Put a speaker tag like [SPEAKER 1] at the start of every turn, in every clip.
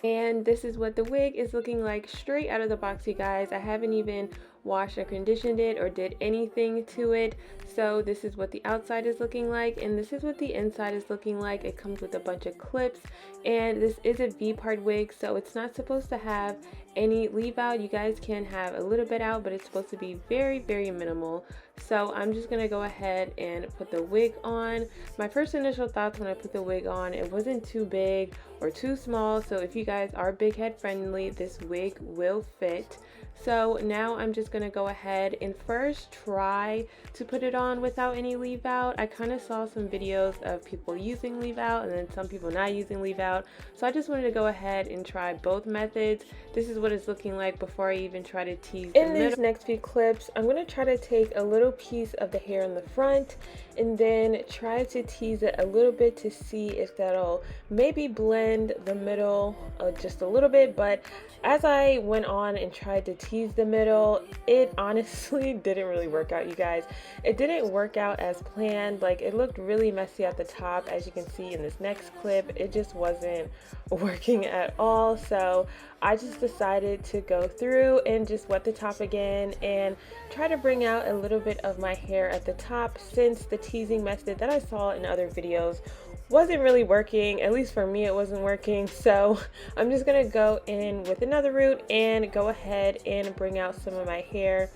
[SPEAKER 1] And this is what the wig is looking like straight out of the box, you guys. I haven't even washed or conditioned it or did anything to it. So this is what the outside is looking like, and this is what the inside is looking like. It comes with a bunch of clips, and this is a V-part wig, so it's not supposed to have any leave out. You guys can have a little bit out, but it's supposed to be very, very minimal. So I'm just gonna go ahead and put the wig on. My first initial thoughts when I put the wig on, it wasn't too big or too small, so if you guys are big head friendly, this wig will fit. So now I'm just gonna go ahead and first try to put it on without any leave out. I kind of saw some videos of people using leave out and then some people not using leave out, so I just wanted to go ahead and try both methods. This is what it's looking like before I even try to tease the middle. In these next few clips, I'm going to try to take a little piece of the hair in the front and then try to tease it a little bit to see if that'll maybe blend the middle just a little bit. But as I went on and tried to tease the middle, it honestly didn't really work out, you guys. It didn't work out as planned. Like, it looked really messy at the top, as you can see in this next clip. It just wasn't working at all. So I just decided to go through and just wet the top again and try to bring out a little bit of my hair at the top, since the teasing method that I saw in other videos wasn't really working. At least for me, it wasn't working. So I'm just gonna go in with another route and go ahead and bring out some of my hair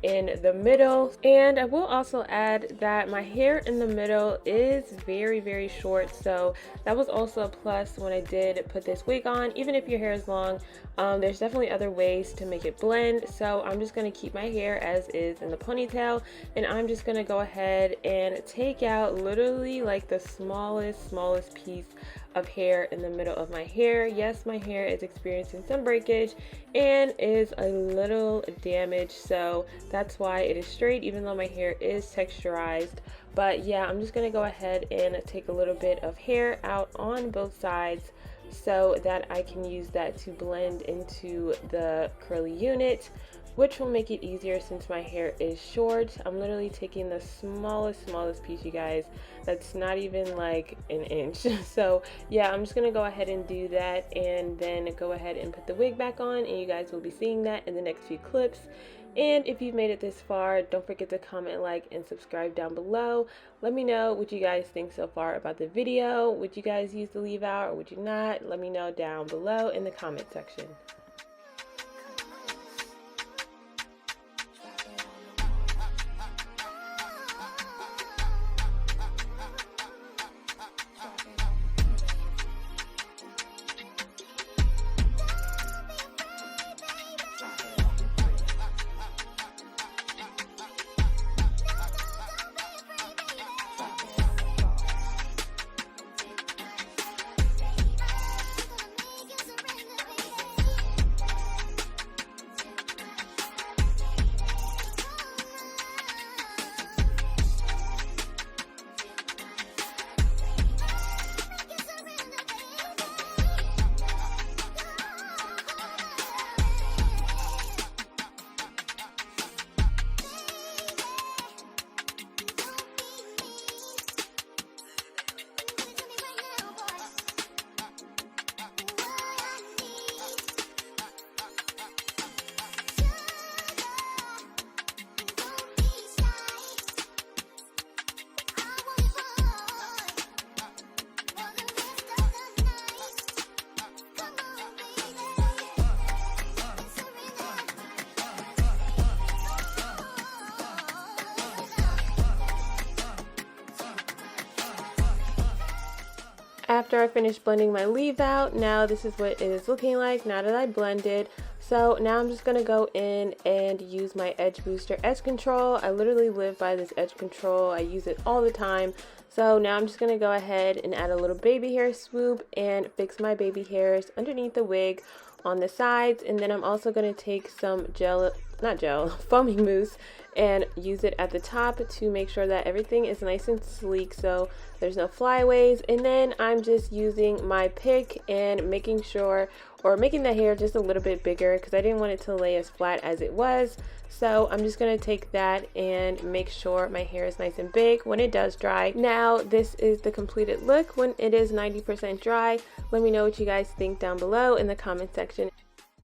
[SPEAKER 1] in the middle. And I will also add that my hair in the middle is very, very short, so that was also a plus when I did put this wig on. Even if your hair is long, there's definitely other ways to make it blend. So I'm just going to keep my hair as is in the ponytail, and I'm just going to go ahead and take out literally like the smallest piece of hair in the middle of my hair. Yes, my hair is experiencing some breakage and is a little damaged, so that's why it is straight, even though my hair is texturized. But yeah, I'm just gonna go ahead and take a little bit of hair out on both sides so that I can use that to blend into the curly unit, which will make it easier since my hair is short. I'm literally taking the smallest piece, you guys. That's not even like an inch. So yeah, I'm just gonna go ahead and do that and then go ahead and put the wig back on, and you guys will be seeing that in the next few clips. And if you've made it this far, don't forget to comment, like, and subscribe down below. Let me know what you guys think so far about the video. Would you guys use the leave out or would you not? Let me know down below in the comment section. After I finished blending my leave out, now this is what it is looking like now that I blended. So now I'm just gonna go in and use my Edge Booster Edge Control. I literally live by this edge control. I use it all the time. So now I'm just gonna go ahead and add a little baby hair swoop and fix my baby hairs underneath the wig on the sides. And then I'm also gonna take some gel not gel, foaming mousse, and use it at the top to make sure that everything is nice and sleek so there's no flyaways. And then I'm just using my pick and making sure, or making the hair just a little bit bigger because I didn't want it to lay as flat as it was. So I'm just going to take that and make sure my hair is nice and big when it does dry. Now this is the completed look when it is 90% dry. Let me know what you guys think down below in the comment section.